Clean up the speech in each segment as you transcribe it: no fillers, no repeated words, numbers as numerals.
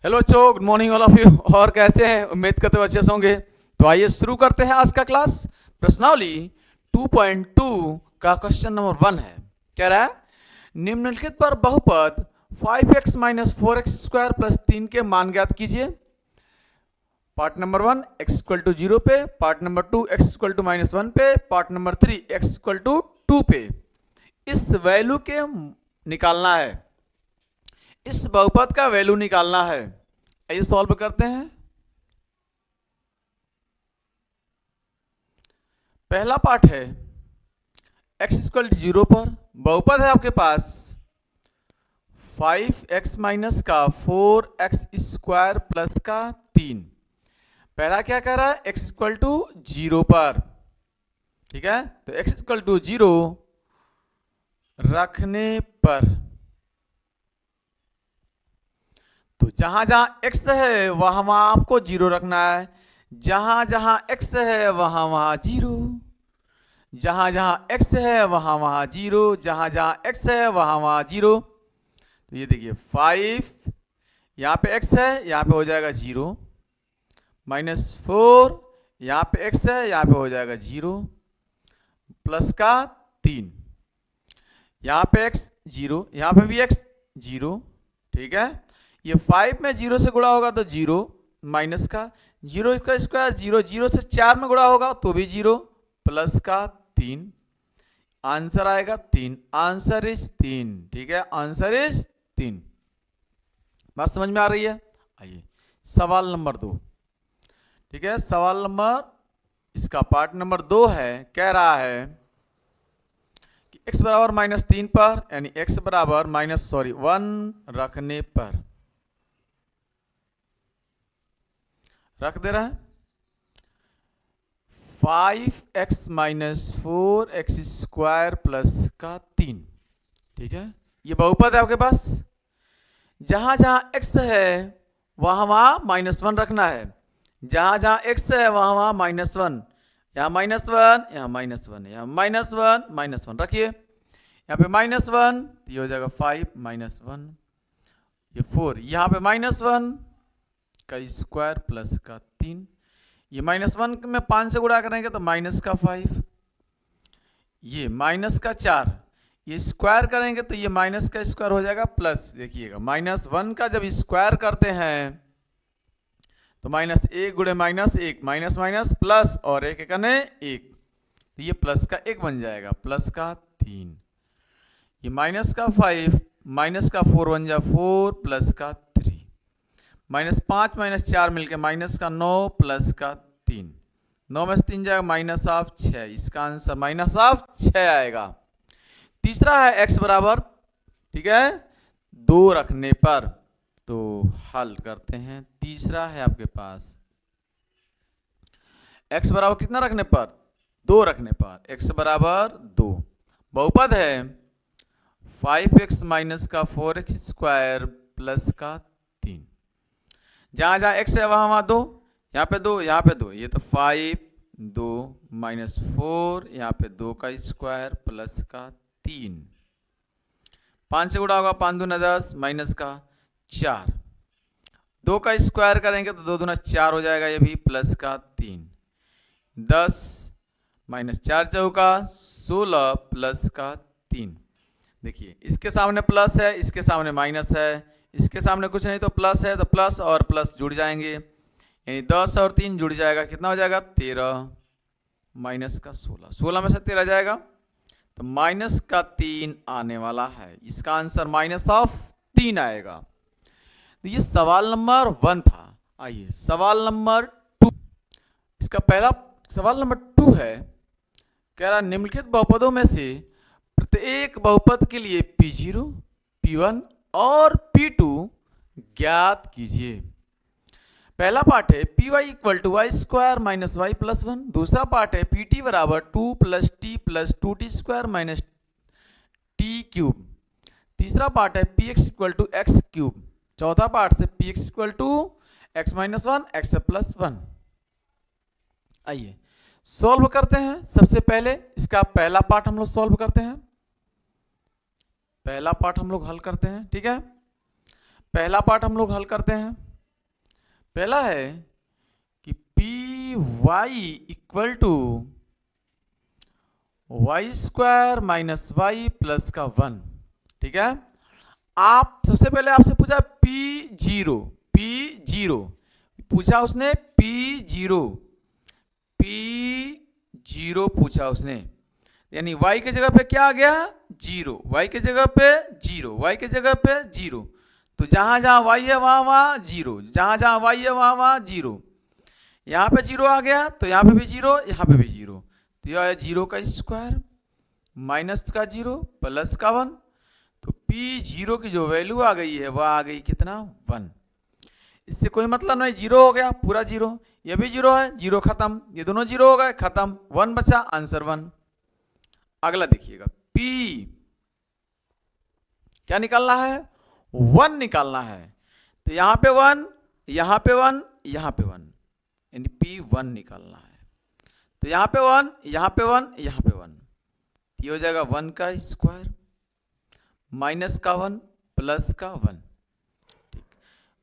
Hello बच्चों, good morning all of you. और कैसे हैं? उम्मीद करते हो अच्छे से होंगे। तो आइए शुरू करते हैं आज का क्लास। प्रश्नावली 2.2 का क्वेश्चन नंबर 1 है। कह रहा है निम्नलिखित पर बहुपद 5x minus 4x square plus 3 के मान ज्ञात कीजिए। Part number 1 x equal to 0 पे, part number 2 x equal to -1 पे, part number 3 x equal to 2 पे। इस वैल्यू के निकालना है, इस बहुपद का वैल्यू निकालना है। आइए सॉल्व करते हैं। पहला पार्ट है x इक्वल टू 0 पर बहुपद है आपके पास 5x माइनस का 4x स्क्वायर प्लस का 3। पहला क्या कह रहा है? x इक्वल टू 0 पर, ठीक है। तो x इक्वल टू 0 रखने पर, तो जहां जहां x है वहां वहां आपको 0 रखना है। जहां जहां x है वहां वहां 0, जहां जहां x है वहां वहां 0, जहां जहां x है वहां वहां 0। तो ये देखिए 5 यहाँ पे x है, यहाँ पे हो जाएगा 0, -4 यहाँ पे x है, यहाँ पे हो जाएगा 0, प्लस का 3 यहाँ पे x 0, यहाँ पे भी x 0, ठीक है। ये 5 में 0 से गुणा होगा तो 0, माइनस का 0 का स्क्वायर 0, 0 से 4 में गुणा होगा तो भी 0, प्लस का 3, आंसर आएगा 3। आंसर इज 3, ठीक है। Answer is 3। बात समझ में आ रही है? आइए सवाल नंबर 2, ठीक है। सवाल नंबर, इसका पार्ट नंबर 2 है। कह रहा है कि x बराबर -3 पर, यानी x बराबर 1 रखने पर, रख दे रहा है 5x minus 4x square plus का 3, ठीक है। ये बहुपद है आपके पास। जहां जहां x है वहां वहां -1 रखना है। जहां जहां x है वहां वहां -1, यहाँ -1, यहाँ -1, यहाँ -1 रखिए। यहाँ पे -1, ये हो जाएगा 5 -1, ये 4, यहाँ पे -1 का स्क्वायर प्लस का 3, ये -1 में 5 से गुणा करेंगे तो -5, ये -4, ये स्क्वायर करेंगे तो ये माइनस का स्क्वायर हो जाएगा प्लस। देखिएगा -1 का जब स्क्वायर करते हैं तो -1 गुणे -1, माइनस माइनस प्लस, और 1 एकने 1, तो ये प्लस का 1 बन जाएगा, प्लस का 3, ये माइनस का 5, माइनस का 4 बन जाए 4, प्लस का 3, -5 -4 मिलके माइनस का 9, प्लस का 3, 9 में से 3 जाएगा -6। इसका आंसर -6 आएगा। तीसरा है x बराबर, ठीक है, 2 रखने पर। तो हल करते हैं। तीसरा है आपके पास x बराबर कितना रखने पर? 2 रखने पर। x बराबर 2, बहुपद है 5x माइनस का 4x स्क्वायर प्लस का 3। जहां जहां x है वहां वहां 2, यहाँ पे 2, यहाँ पे 2, ये तो 5 2 -4, यहाँ पे 2 का स्क्वायर प्लस का 3, 5 से गुणा होगा 5 दूना 10, माइनस का 4, 2 का स्क्वायर करेंगे तो 2 दूना 4 हो जाएगा, ये भी प्लस का 3, 10 -4 चौका 16, प्लस का 3। देखिए इसके सामने प्लस है, इसके सामने माइनस है, इसके सामने कुछ नहीं तो प्लस है, तो प्लस और प्लस जुड़ जाएंगे, यानी 10 और 3 जुड़ जाएगा, कितना हो जाएगा 13, माइनस का 16, 16 में से 13 जाएगा तो माइनस का 3 आने वाला है। इसका आंसर -3 आएगा। तो ये सवाल नंबर 1 था। आइए सवाल नंबर 2, इसका पहला सवाल नंबर 2 है। कह रहा निम्नलिखित बहुपदों में से प्रत्येक बहुपद के लिए P0, P1 और P2 ज्ञात कीजिए। पहला पार्ट है Py equal to Y square minus Y plus 1। दूसरा पार्ट है Pt बराबर 2 + t + 2t square minus T cube. तीसरा पार्ट है Px equal to X cube. चौथा पार्ट से Px equal to x minus 1 x plus 1। आइए solve करते हैं। सबसे पहले इसका पहला पार्ट हम लोग सॉल्व करते हैं, पहला पार्ट हम लोग हल करते हैं, ठीक है। पहला पार्ट हम लोग हल करते हैं। पहला है कि P Y equal to Y square minus Y plus का 1। ठीक है, आप सबसे पहले आपसे पूछा P0 पूछा उसने, P0 पूछा उसने, यानी y के जगह पे क्या आ गया 0, y के जगह पे 0, y के जगह पे 0। तो जहां जहां y है वहां वहां 0, जहां जहां y है वहां वहां 0। यहाँ पे 0 आ गया तो यहाँ पे भी 0, यहाँ पे भी 0। तो यह है 0 का स्क्वायर माइनस का 0 प्लस का 1। तो P0 की जो वैल्यू आ गई है वह आ गई कितना 1। इससे कोई मतलब नहीं, 0 हो गया पूरा 0, ये भी 0 है, 0 खत्म, ये दोनों 0 हो गए खत्म, 1 बचा, आंसर 1। अगला देखिएगा, P क्या निकालना है 1 निकालना है। तो यहाँ पे 1, यहाँ पे 1, यहाँ पे 1, यानी P1 निकालना है। तो यहाँ पे 1, यहाँ पे 1, यहाँ पे 1, ये हो जाएगा 1 का स्क्वायर माइनस का 1 प्लस का 1। ठीक,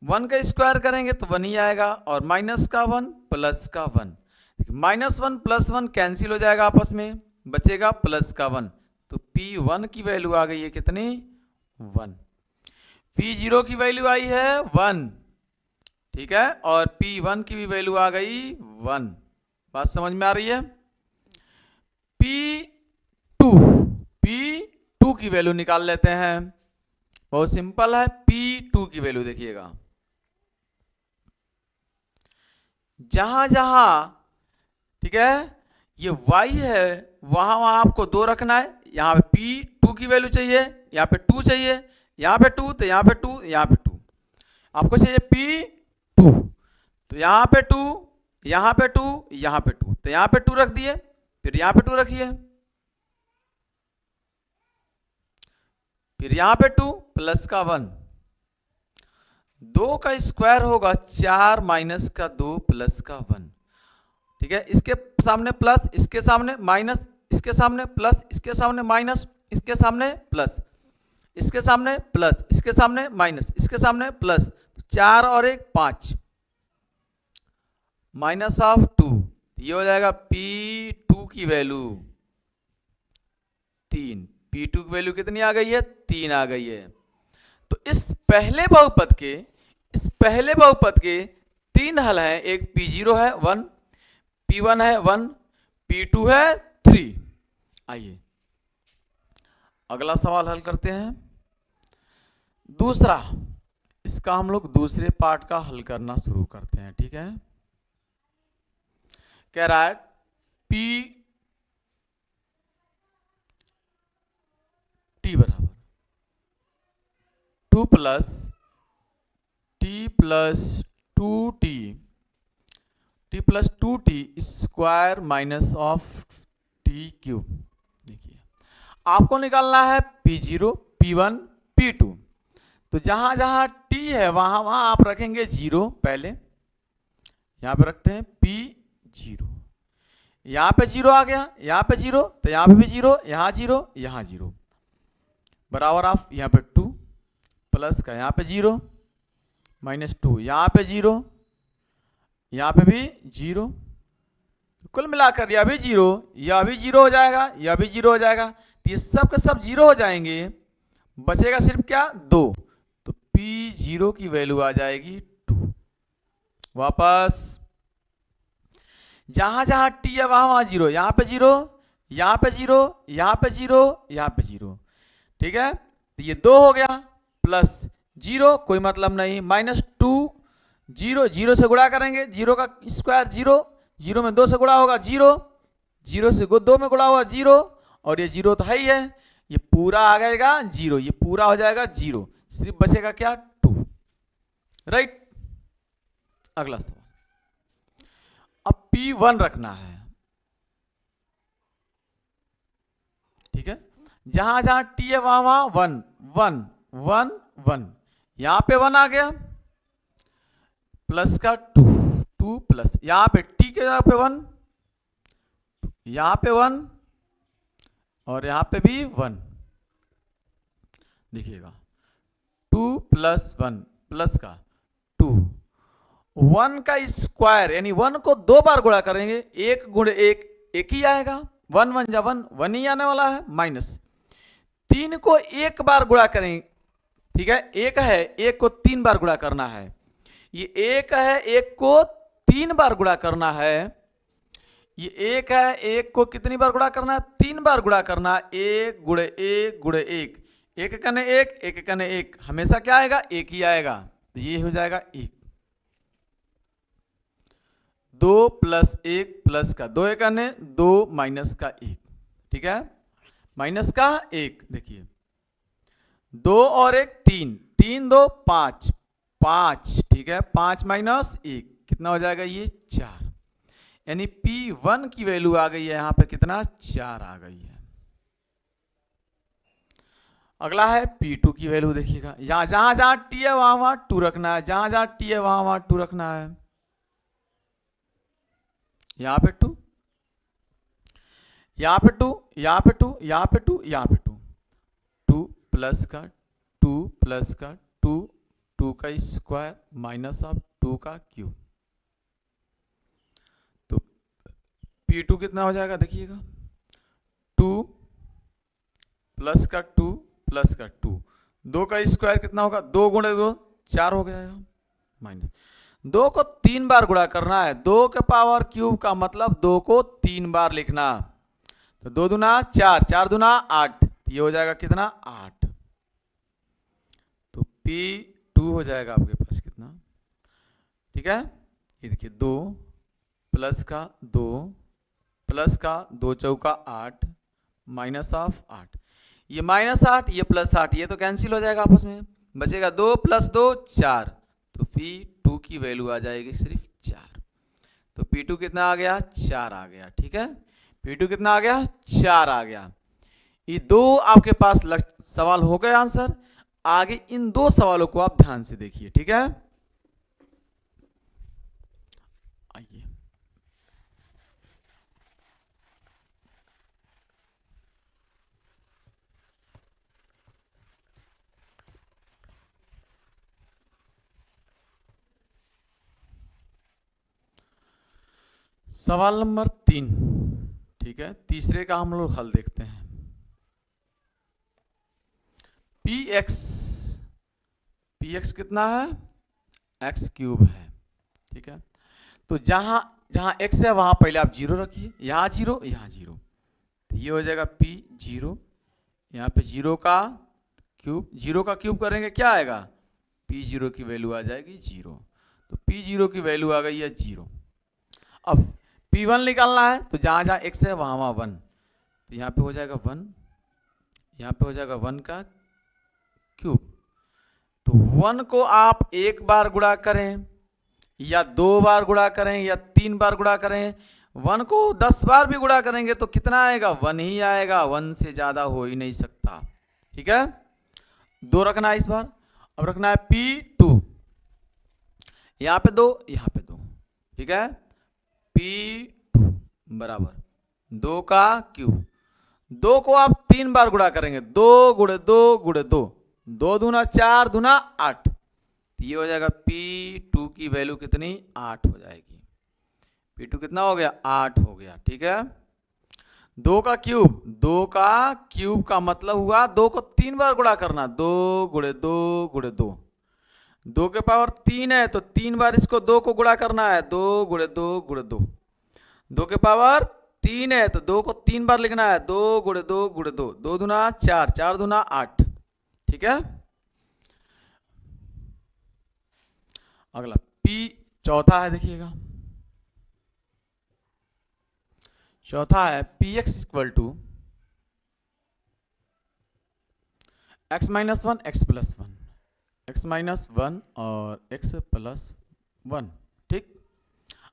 1 का स्क्वायर करेंगे तो 1 ही आएगा, और माइनस का 1 प्लस का 1, -1 प्लस 1 कैंसिल हो जाएगा आपस में, बचेगा प्लस का 1। तो P1 की वैल्यू आ गई है कितनी 1। P0 की वैल्यू आई है 1, ठीक है, और P1 की भी वैल्यू आ गई 1। बात समझ में आ रही है। P2 की वैल्यू निकाल लेते हैं, बहुत सिंपल है। P2 की वैल्यू देखिएगा, जहां जहां ठीक है ये y है वहां वहां आपको 2 रखना है। यहाँ पे P2 की वैल्यू चाहिए, यहाँ पे 2 चाहिए, यहाँ पे 2, तो यहाँ पे 2, यहाँ पे 2, आपको चाहिए P2। तो यहाँ पे 2, यहाँ पे 2, यहाँ पे 2, तो यहाँ पे 2 रख दिए, फिर यहाँ पे 2 रखिए, फिर यहाँ पे 2 प्लस का 1। 2 का स्क्वायर होगा 4 माइनस का 2 प्लस का 1। ठीक है, इसके सामने प्लस, इसके सामने माइनस, इसके सामने प्लस, इसके सामने माइनस, इसके सामने प्लस, इसके सामने प्लस, इसके सामने माइनस, इसके सामने प्लस, 4 और 1 5, माइनस ऑफ 2, ये हो जाएगा P2 की वैल्यू 3। P2 की वैल्यू कितनी आ गई है 3 आ गई है। तो इस पहले बहुपद के 3 हल हैं, एक P0 है 1, P1 है 1, P2 है 3। आइए अगला सवाल हल करते हैं। दूसरा, इसका हम लोग दूसरे पार्ट का हल करना शुरू करते हैं। ठीक है, कह रहा है T बराबर 2 plus T plus 2T, T plus 2T square minus of T cube. देखिए आपको निकालना है P0, P1, P2। तो जहां जहां T है वहां वहां आप रखेंगे 0 पहले, यहां पे रखते हैं P0, यहाँ पे 0 आ गया, यहाँ पे 0, तो यहाँ पे भी 0, यहाँ 0, यहाँ 0, बराबर ऑफ यहाँ पे 2 प्लस का यहाँ पे 0 माइनस 2, यहाँ पे 0, यहाँ पे भी 0, कुल मिलाकर यह भी 0, यह भी 0 हो जाएगा, यह भी 0 हो जाएगा, तो ये सब के सब 0 हो जाएंगे, बचेगा सिर्फ क्या 2। तो P0 की वैल्यू आ जाएगी 2। वापस जहां जहां T है वहां वहां 0, यहाँ पे 0, यहाँ पे 0, यहाँ पे 0, यहाँ पे 0। ठीक है, तो ये 2 हो गया प्लस 0, कोई मतलब नहीं, -2, 0, 0 से गुणा करेंगे, 0 का स्क्वायर 0, 0 में 2 से गुणा होगा 0, 0 से 2 में गुणा होगा 0, और ये 0 तो है ही है, ये पूरा आ जाएगा 0, ये पूरा हो जाएगा 0, सिर्फ बचेगा क्या 2। राइट, अगला सवाल, अब P1 रखना है। ठीक है, जहां जहां T है वहां वहां 1 1 1 1, यहां पे 1 आ गया प्लस का 2 2 प्लस, यहां पे T के जगह पे 1, यहां पे 1, और यहां पे भी 1। देखिएगा 2 प्लस 1 प्लस का 2, 1 का स्क्वायर यानी 1 को 2 बार गुणा करेंगे, 1 गुणे 1 1 ही आएगा, 1 1 जा 1 1 ही आने वाला है, माइनस 3 को 1 बार गुणा करेंगे, ठीक है, 1 है 1 को 3 बार गुणा करना है, ये 1 है 1 को 3 बार गुणा करना है, ये 1 है 1 को कितनी बार गुणा करना है, 3 बार गुणा करना है, 1 गुणे 1 गुणे 1, 1 कने 1 1 कने 1 हमेशा क्या आएगा 1 ही आएगा, तो ये हो जाएगा 1, 2 प्लस 1 प्लस का 2 कने 2 माइनस का 1, ठीक है, माइनस का 1, देखिए 2 और 1 3 3 2 5 5, ठीक है, 5 माइनस 1 कितना हो जाएगा ये 4, यानी P1 की वैल्यू आ गई है यहां पे कितना 4 आ गई है। अगला है P2 की वैल्यू, देखिएगा जहां जहां T है वहां 2 रखना है, जहां जहां T है वहां 2 रखना है, यहां पे 2, यहां पे 2, यहां पे 2, यहां पे 2, यहां पे 2, 2 प्लस का 2 प्लस का 2 2 का स्क्वायर माइनस ऑफ 2 का क्यूब, तो P2 कितना हो जाएगा देखिएगा 2 प्लस का 2 प्लस का 2, 2 का स्क्वायर कितना होगा 2 गुणे 2 4 हो जाएगा, माइनस 2 को 3 बार गुणा करना है, 2 के पावर क्यूब का मतलब 2 को 3 बार लिखना, तो 2 दूना 4 4 दूना 8, ये हो जाएगा कितना 8, तो P2 हो जाएगा आपके पास कितना, ठीक है, ये देखिए 2 प्लस का 2 प्लस का 2 चौका 8 माइनस ऑफ 8, ये माइनस 8 ये प्लस 8, ये तो कैंसिल हो जाएगा आपस में, बचेगा 2 प्लस 2 4, तो P2 की वैल्यू आ जाएगी सिर्फ 4, तो P2 कितना आ गया 4 आ गया, ठीक है, P2 कितना आ गया 4 आ गया। ये दो आपके पास सवाल हो गए आंसर, आगे इन 2 सवालों को आप ध्यान से देखिए, ठीक है, आइए सवाल नंबर 3, ठीक है, तीसरे का हम लोग हल देखते हैं, px कितना है x क्यूब है, ठीक है, तो जहां जहां x है वहां पहले आप 0 रखिए, यहां 0 यहां 0, तो ये हो जाएगा p0, यहाँ पे 0 का क्यूब, 0 का क्यूब करेंगे क्या आएगा p0 की वैल्यू आ जाएगी 0, तो p0 की वैल्यू आ गई है 0। अब p1 निकालना है, तो जहां जहां x है वहां वहां 1, तो यहाँ पे हो जाएगा 1, यहाँ पे हो जाएगा 1 का क्यूब, तो 1 को आप 1 बार गुणा करें या 2 बार गुणा करें या 3 बार गुणा करें, 1 को 10 बार भी गुणा करेंगे तो कितना आएगा 1 ही आएगा, 1 से ज्यादा हो ही नहीं सकता, ठीक है, 2 रखना है इस बार। अब रखना है P2, यहां पे 2 यहां पे 2, ठीक है, P2 बराबर 2 का क्यूब, 2 को आप 3 बार गुणा करेंगे, 2 गुणे 2 गुणे 2, 2 दूना 4 दूना 8, ये हो जाएगा P2 की वैल्यू कितनी 8 हो जाएगी, P2 कितना हो गया 8 हो गया, ठीक है, 2 का क्यूब का मतलब हुआ 2 को 3 बार गुणा करना, 2 गुणे 2 गुणे 2, 2 के पावर 3 है तो 3 बार इसको 2 को गुणा करना है, 2 गुणे 2 गुणे 2, 2 के पावर 3 है तो 2 को 3 बार लिखना है, 2 गुणे 2 गुणे 2, 2 दूना 4 4 दूना 8, ठीक है। अगला चौथा है, देखिएगा चौथा है px equal to x minus 1 x plus 1, x minus 1 और x प्लस 1, ठीक।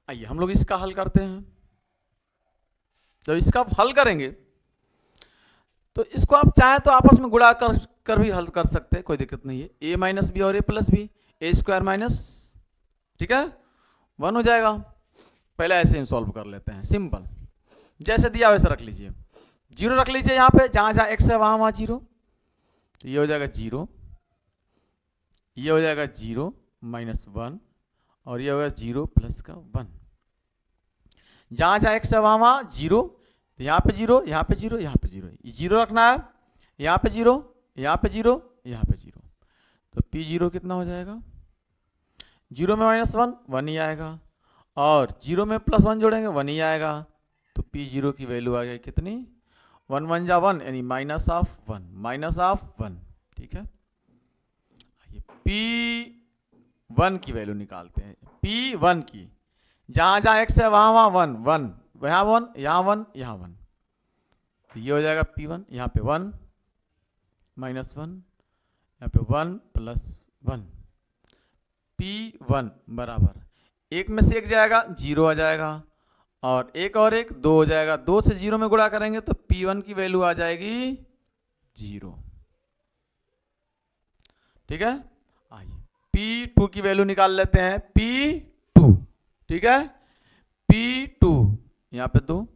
आइए हम लोग इसका हल करते हैं। जब इसका हल करेंगे तो इसको आप चाहे तो आपस में गुणा कर भी हल कर सकते हैं, कोई दिक्कत नहीं है, a माइनस बी और a plus B, A square minus, ठीक है, 1 हो जाएगा। पहले ऐसे ही सॉल्व कर लेते हैं, सिंपल, जैसे दिया वैसे रख लीजिए, 0 रख लीजिए यहाँ पे, जहां जहां x है वहां वहां 0, तो ये हो जाएगा 0, ये हो जाएगा 0 माइनस 1 और ये होगा 0 प्लस का 1। जहाँ जहाँ x है वहाँ वहाँ 0, यहाँ पे 0, यहाँ पे 0, यहाँ पे 0, ये 0 रखना है, यहाँ पे 0, यहाँ पे 0, यहाँ पे 0। तो P0 कितना हो जाएगा? 0 में -1 1 ही आएगा, और 0 में +1 जोड़ेंगे 1 ही आएगा। तो P0 की वैल्यू आ गई कितनी? 1 1 जा 1, यानी -1। ठीक है, P1 की वैल्यू निकालते हैं। P1 की, जहाँ जहाँ x है वहाँ वहाँ 1 1, यहाँ 1, यहाँ 1, यहाँ 1। तो ये हो जाएगा P1, यहाँ पे 1 -1, यहाँ पे 1 + 1। P1 बराबर, एक में से एक जाएगा 0 आ जाएगा, और एक और एक 2 हो जाएगा। 2 से 0 में गुणा करेंगे तो P1 की वैल्यू आ जाएगी 0। ठीक है, आइए P2 की वैल्यू निकाल लेते हैं। P2, ठीक है, P2 यहाँ पे 2,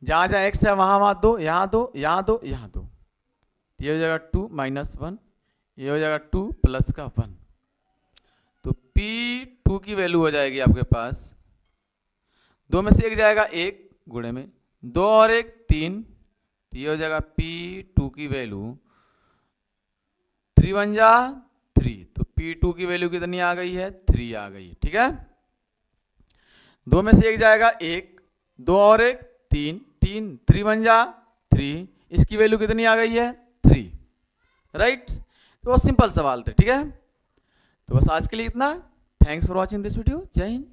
जहाँ जहाँ x है वहाँ वहाँ 2, यहाँ 2, यहाँ 2, यहाँ 2। ये हो जाएगा 2 -1, ये हो जाएगा 2 प्लस का 1। तो P2 की वैल्यू हो जाएगी आपके पास, 2 में से एक जाएगा 1 गुणे में 2 और 1 3, तो ये हो जाएगा P2 की वैल्यू 3 1 जा 3। तो P2 की वैल्यू कितनी आ गई है? 3 आ गई। ठीक है, 2 में से एक जाएगा 1, 2 और 1 3 3, 3 1 जा 3, इसकी वैल्यू कितनी आ गई है? 3। राइट, तो बहुत सिंपल सवाल थे। ठीक है, तो बस आज के लिए इतना। Thanks for watching this video. जय हिंद।